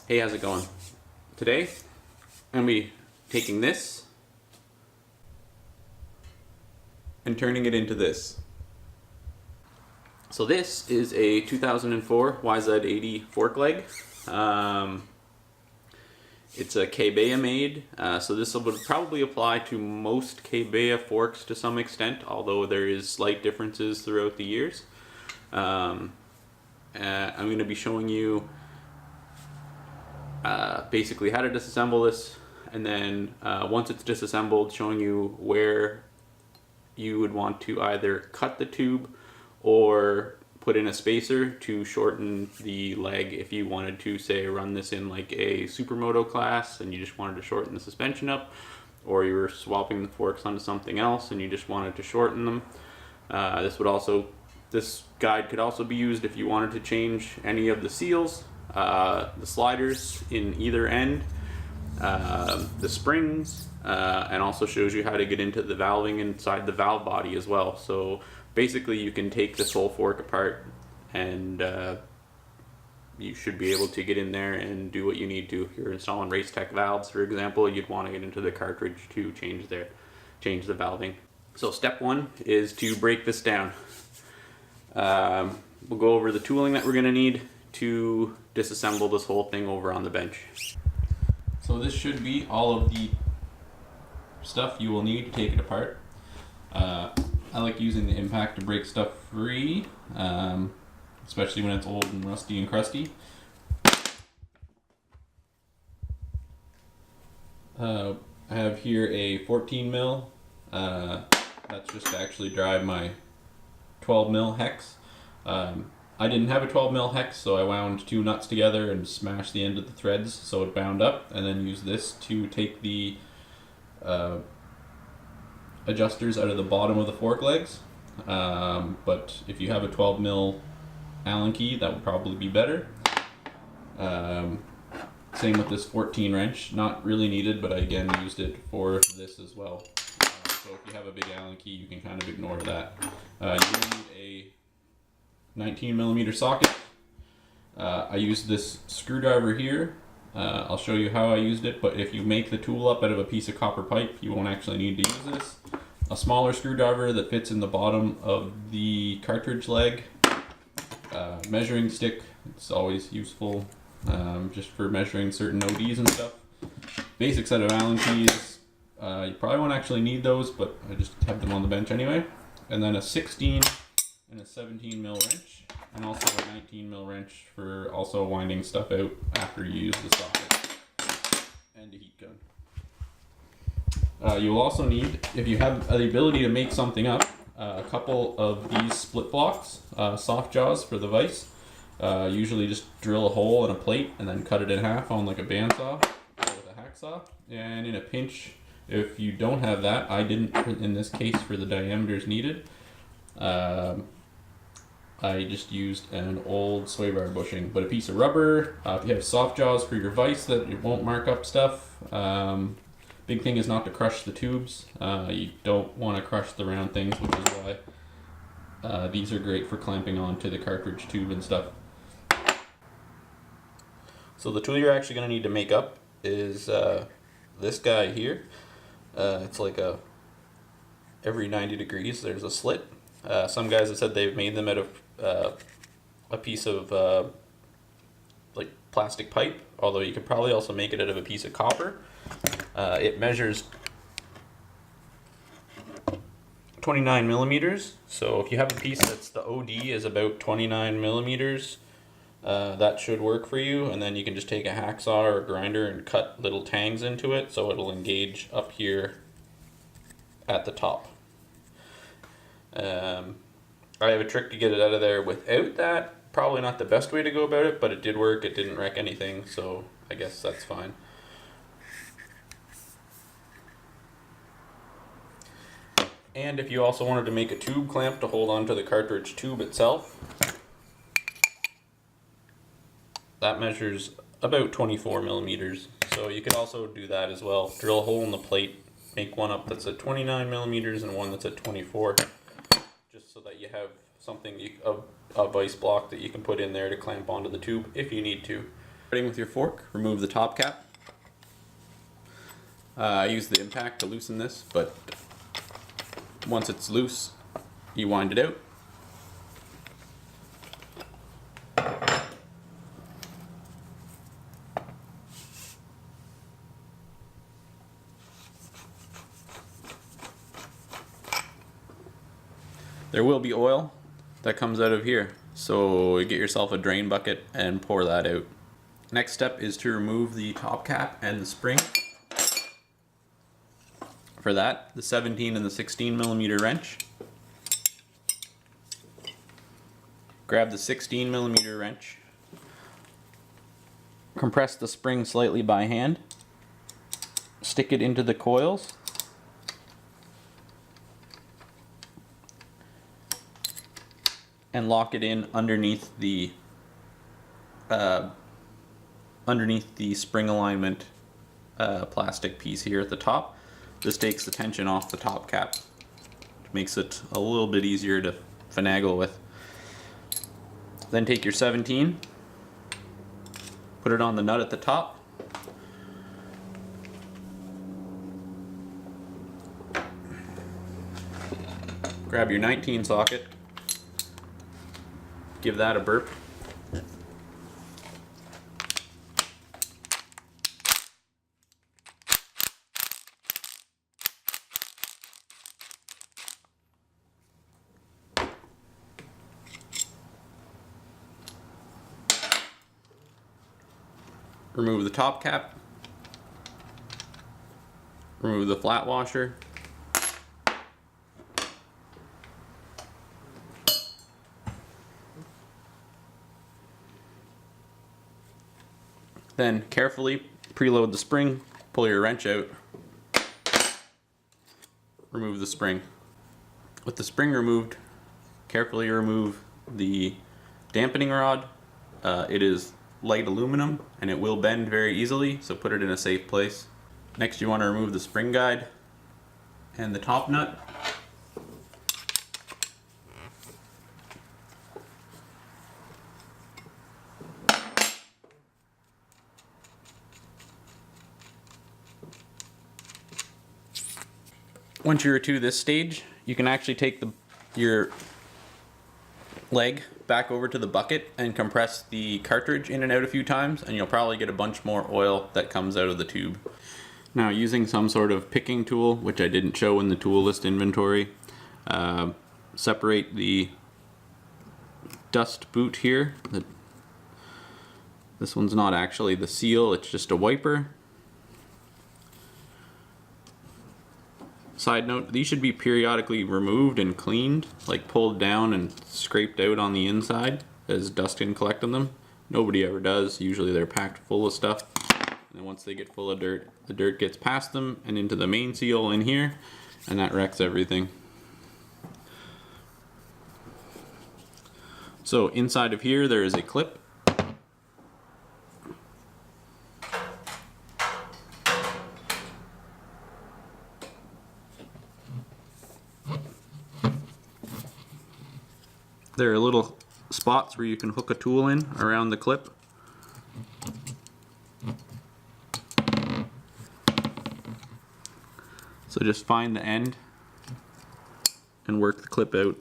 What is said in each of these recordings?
Hey, how's it going? Today, I'm going to be taking this and turning it into this. So this is a 2004 YZ80 fork leg. It's a Kayaba made, so this would probably apply to most Kayaba forks to some extent, although there is slight differences throughout the years. I'm going to be showing you basically how to disassemble this, and then once it's disassembled, showing you where you would want to either cut the tube or put in a spacer to shorten the leg if you wanted to, say, run this in like a supermoto class and you just wanted to shorten the suspension up, or you were swapping the forks onto something else and you just wanted to shorten them. This guide could also be used if you wanted to change any of the seals, the sliders in either end, the springs, and also shows you how to get into the valving inside the valve body as well. So basically you can take this whole fork apart and you should be able to get in there and do what you need to. If you're installing race tech valves, for example, you'd want to get into the cartridge to change the valving. So step one is to break this down. We'll go over the tooling that we're going to need to disassemble this whole thing over on the bench. So this should be all of the stuff you will need to take it apart. I like using the impact to break stuff free, especially when it's old and rusty and crusty. I have here a 14 mil. That's just to actually drive my 12 mil hex. I didn't have a 12 mil hex, so I wound two nuts together and smashed the end of the threads so it bound up, and then used this to take the adjusters out of the bottom of the fork legs. But if you have a 12 mil Allen key, that would probably be better. Same with this 14 wrench, not really needed, but I again used it for this as well. So if you have a big Allen key, you can kind of ignore that. You need a 19 millimeter socket. I used this screwdriver here. I'll show you how I used it, but if you make the tool up out of a piece of copper pipe, you won't actually need to use this. A smaller screwdriver that fits in the bottom of the cartridge leg. Measuring stick, it's always useful just for measuring certain ODs and stuff. Basic set of Allen keys. You probably won't actually need those, but I just have them on the bench anyway. And then a 16 and a 17 mil wrench, and also a 19 mil wrench for also winding stuff out after you use the socket, and a heat gun. You'll also need, if you have the ability to make something up, a couple of these split blocks, soft jaws for the vise. Usually just drill a hole in a plate and then cut it in half on like a bandsaw or with a hacksaw. And in a pinch, if you don't have that, I didn't in this case for the diameters needed. I just used an old sway bar bushing, but a piece of rubber. If you have soft jaws for your vise that it won't mark up stuff. Big thing is not to crush the tubes. You don't want to crush the round things, which is why these are great for clamping onto the cartridge tube and stuff. So the tool you're actually going to need to make up is this guy here. It's like every 90 degrees there's a slit. Some guys have said they've made them out of a piece of like plastic pipe, although you could probably also make it out of a piece of copper. It measures 29 millimeters, so if you have a piece that's the OD is about 29 millimeters, that should work for you. And then you can just take a hacksaw or a grinder and cut little tangs into it so it'll engage up here at the top. I have a trick to get it out of there without that. Probably not the best way to go about it, but it did work. It didn't wreck anything, so I guess that's fine. And if you also wanted to make a tube clamp to hold onto the cartridge tube itself, that measures about 24 millimeters. So you could also do that as well. Drill a hole in the plate, make one up that's at 29 millimeters and one that's at 24. Just so that you have something, a vise block that you can put in there to clamp onto the tube if you need to. Starting with your fork, remove the top cap. I use the impact to loosen this, but once it's loose, you wind it out. There will be oil that comes out of here, so get yourself a drain bucket and pour that out. Next step is to remove the top cap and the spring. For that, the 17 and the 16 millimeter wrench. Grab the 16 millimeter wrench. Compress the spring slightly by hand. Stick it into the coils. And lock it in underneath the spring alignment plastic piece here at the top. This takes the tension off the top cap, which makes it a little bit easier to finagle with. Then take your 17, put it on the nut at the top. Grab your 19 socket. Give that a burp. Remove the top cap. Remove the flat washer. Then carefully preload the spring, pull your wrench out, remove the spring. With the spring removed, carefully remove the dampening rod. It is light aluminum and it will bend very easily, so put it in a safe place. Next you want to remove the spring guide and the top nut. Once you're to this stage, you can actually take your leg back over to the bucket and compress the cartridge in and out a few times, and you'll probably get a bunch more oil that comes out of the tube. Now, using some sort of picking tool, which I didn't show in the tool list inventory, separate the dust boot here. This one's not actually the seal, it's just a wiper. Side note, these should be periodically removed and cleaned, like pulled down and scraped out on the inside, as dust can collect on them. Nobody ever does. Usually they're packed full of stuff. And then once they get full of dirt, the dirt gets past them and into the main seal in here, and that wrecks everything. So inside of here there is a clip. There are little spots where you can hook a tool in around the clip. So just find the end and work the clip out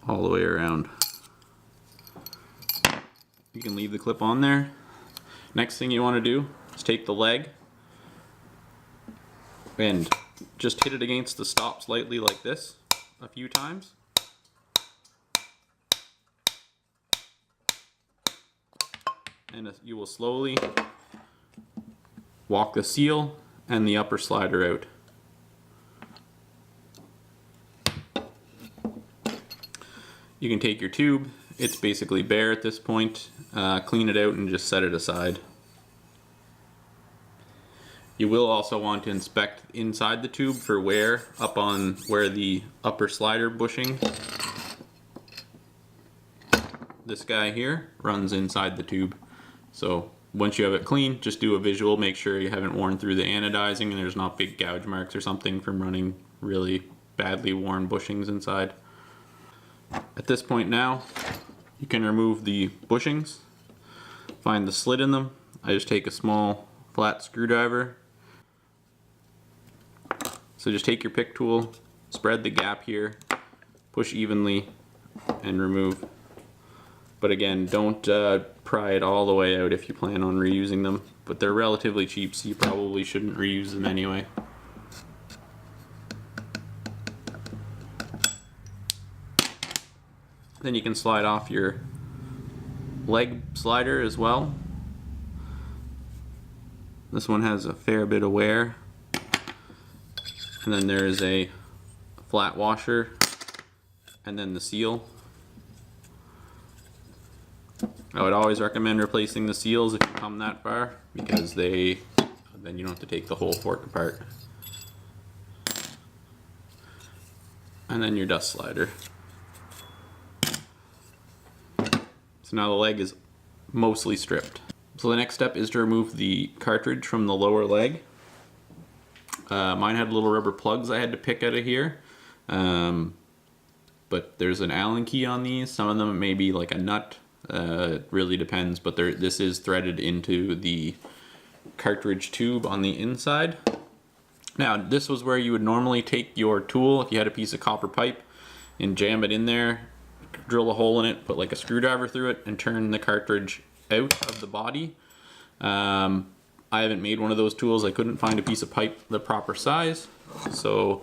all the way around. You can leave the clip on there. Next thing you want to do is take the leg and just hit it against the stop slightly like this a few times. And you will slowly walk the seal and the upper slider out. You can take your tube, it's basically bare at this point, clean it out and just set it aside. You will also want to inspect inside the tube for wear up on where the upper slider bushing, this guy here, runs inside the tube. So once you have it clean, just do a visual, make sure you haven't worn through the anodizing and there's not big gouge marks or something from running really badly worn bushings inside. At this point now, you can remove the bushings. find the slit in them, I just take a small flat screwdriver. So just take your pick tool, spread the gap here, push evenly, and remove. But again, don't pry it all the way out if you plan on reusing them. But they're relatively cheap, so you probably shouldn't reuse them anyway. Then you can slide off your leg slider as well. This one has a fair bit of wear. And then there is a flat washer, and then the seal. I would always recommend replacing the seals if you come that far, because then you don't have to take the whole fork apart. And then your dust slider. So now the leg is mostly stripped. So the next step is to remove the cartridge from the lower leg. Mine had little rubber plugs I had to pick out of here. But there's an Allen key on these. Some of them may be like a nut. It really depends, but this is threaded into the cartridge tube on the inside. Now, this was where you would normally take your tool if you had a piece of copper pipe and jam it in there, drill a hole in it, put like a screwdriver through it, and turn the cartridge out of the body. I haven't made one of those tools. I couldn't find a piece of pipe the proper size, so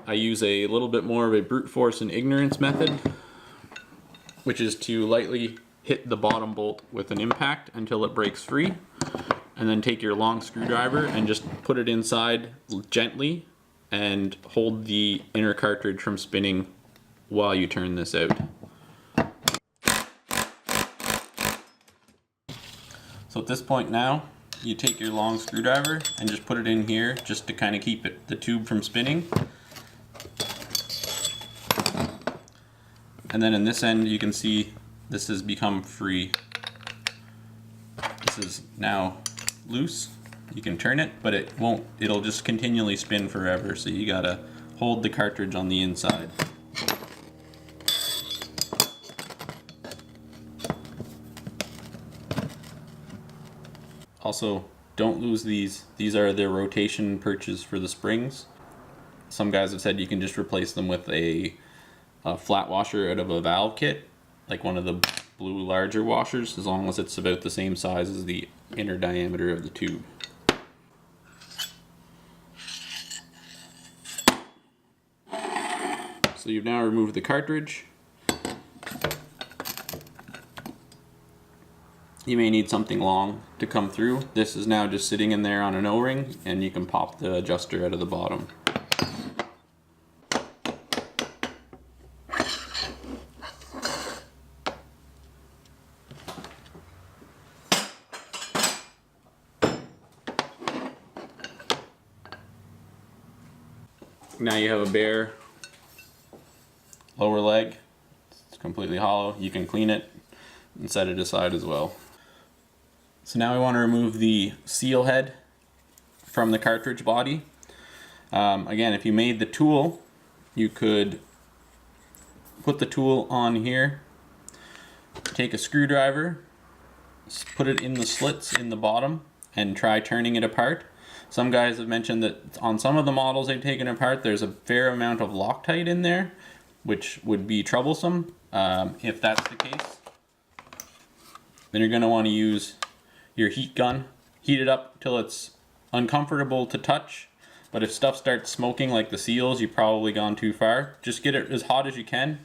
I use a little bit more of a brute force and ignorance method, which is to lightly hit the bottom bolt with an impact until it breaks free, and then take your long screwdriver and just put it inside gently and hold the inner cartridge from spinning while you turn this out. So at this point now, you take your long screwdriver and just put it in here just to kind of keep the tube from spinning. And then in this end you can see this has become free. This is now loose. You can turn it, but it'll just continually spin forever, so you gotta hold the cartridge on the inside. Also, don't lose these. These are the rotation perches for the springs. Some guys have said you can just replace them with a flat washer out of a valve kit, like one of the blue larger washers, as long as it's about the same size as the inner diameter of the tube. So you've now removed the cartridge. You may need something long to come through. This is now just sitting in there on an O-ring, and you can pop the adjuster out of the bottom. Now you have a bare lower leg. It's completely hollow. You can clean it and set it aside as well. So now we want to remove the seal head from the cartridge body. Again, if you made the tool, you could put the tool on here, take a screwdriver, put it in the slits in the bottom, and try turning it apart. Some guys have mentioned that on some of the models they've taken apart, there's a fair amount of Loctite in there, which would be troublesome. If that's the case, then you're going to want to use your heat gun. Heat it up till it's uncomfortable to touch, but if stuff starts smoking like the seals, you've probably gone too far. Just get it as hot as you can.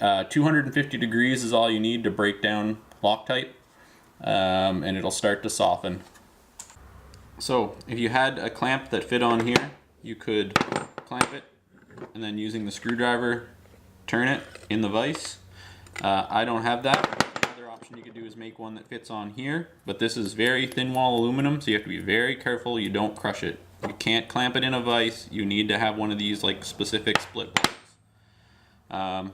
250 degrees is all you need to break down Loctite, and it'll start to soften. So if you had a clamp that fit on here, you could clamp it and then using the screwdriver turn it in the vise. I don't have that. Another option you could do is make one that fits on here, but this is very thin wall aluminum, so you have to be very careful you don't crush it. You can't clamp it in a vise. You need to have one of these like specific split bolts.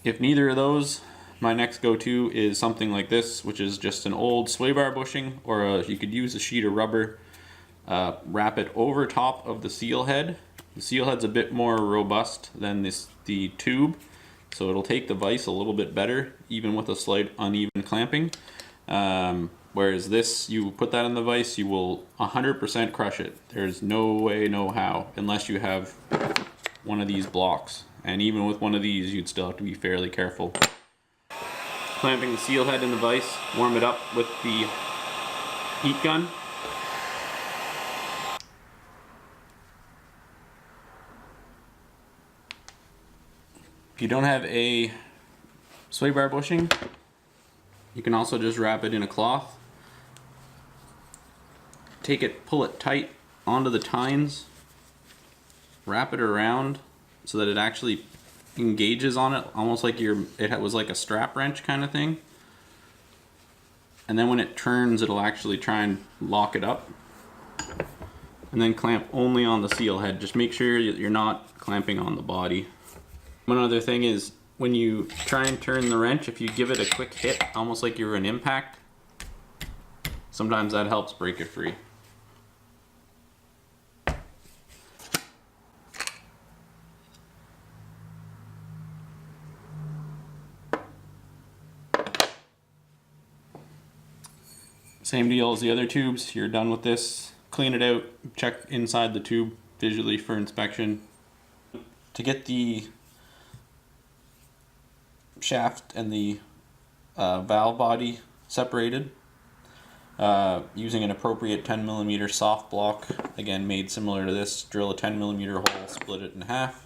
If neither of those, my next go-to is something like this, which is just an old sway bar bushing, or you could use a sheet of rubber, wrap it over top of the seal head. The seal head's a bit more robust than the tube, so it'll take the vise a little bit better, even with a slight uneven clamping. Whereas this, you put that in the vise, you will 100% crush it. There's no way, no how, unless you have one of these blocks. And even with one of these, you'd still have to be fairly careful. Clamping the seal head in the vise, warm it up with the heat gun. If you don't have a sway bar bushing, you can also just wrap it in a cloth. Take it, pull it tight onto the tines, wrap it around so that it actually engages on it, almost like it was like a strap wrench kind of thing. And then when it turns, it'll actually try and lock it up. And then clamp only on the seal head. Just make sure you're not clamping on the body. One other thing is, when you try and turn the wrench, if you give it a quick hit, almost like you're an impact, sometimes that helps break it free. Same deal as the other tubes. You're done with this, clean it out, check inside the tube visually for inspection. To get the shaft and the valve body separated, using an appropriate 10mm soft block, again made similar to this, drill a 10mm hole, split it in half.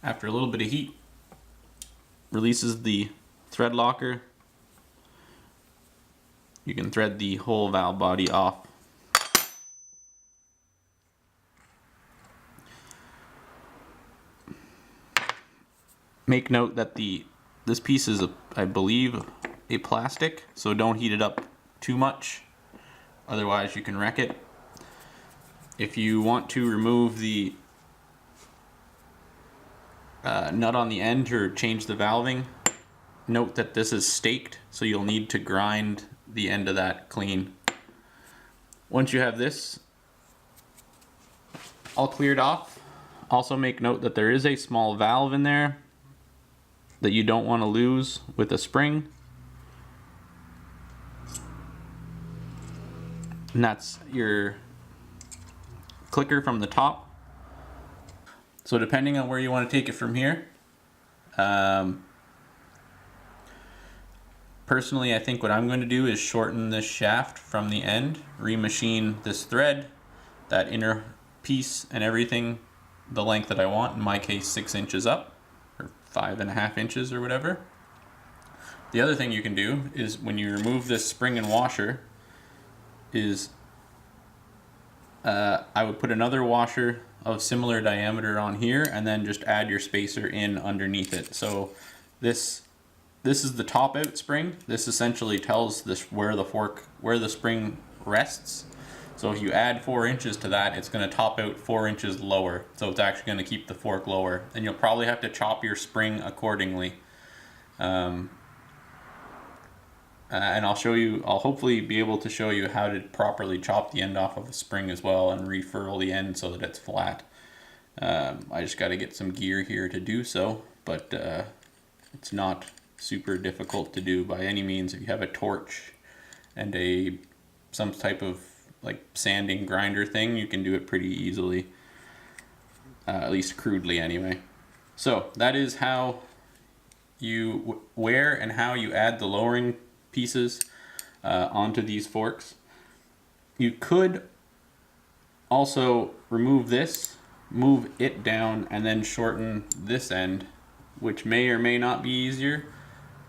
After a little bit of heat, releases the thread locker. You can thread the whole valve body off. Make note that this piece is, I believe, a plastic, so don't heat it up too much, otherwise you can wreck it. If you want to remove the nut on the end or change the valving, note that this is staked, so you'll need to grind the end of that clean. Once you have this all cleared off, also make note that there is a small valve in there that you don't want to lose with a spring, and that's your clicker from the top. So depending on where you want to take it from here, personally I think what I'm going to do is shorten this shaft from the end, remachine this thread, that inner piece and everything the length that I want, in my case 6 inches up, or 5.5 inches or whatever. The other thing you can do is, when you remove this spring and washer, is I would put another washer of similar diameter on here, and then just add your spacer in underneath it. So this is the top out spring. This essentially tells this where the spring rests. So if you add 4 inches to that, it's going to top out 4 inches lower. So it's actually going to keep the fork lower. And you'll probably have to chop your spring accordingly. And I'll show you, I'll hopefully be able to show you how to properly chop the end off of the spring as well and refurl the end so that it's flat. I just got to get some gear here to do so, but it's not super difficult to do by any means. If you have a torch and some type of like sanding grinder thing, you can do it pretty easily, at least crudely anyway. So that is how you where and how you add the lowering pieces onto these forks. You could also remove this, move it down, and then shorten this end, which may or may not be easier,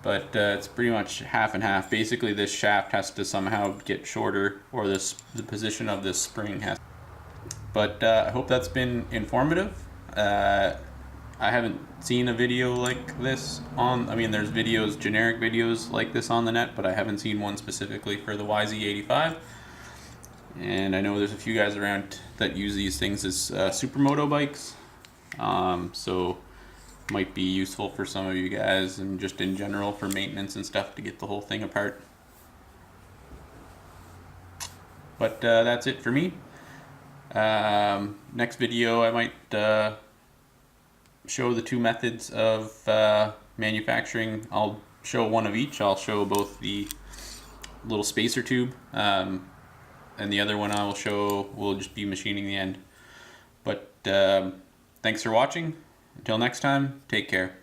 but it's pretty much half and half. Basically this shaft has to somehow get shorter, or the position of this spring has. But I hope that's been informative. I haven't seen a video like this on, I mean there's videos, generic videos like this on the net, but I haven't seen one specifically for the YZ85. And I know there's a few guys around that use these things as supermoto bikes. So might be useful for some of you guys and just in general for maintenance and stuff to get the whole thing apart. But that's it for me. Next video I might show the 2 methods of manufacturing. I'll show one of each. I'll show both the little spacer tube and the other one I will show will just be machining the end. But thanks for watching. Until next time, take care.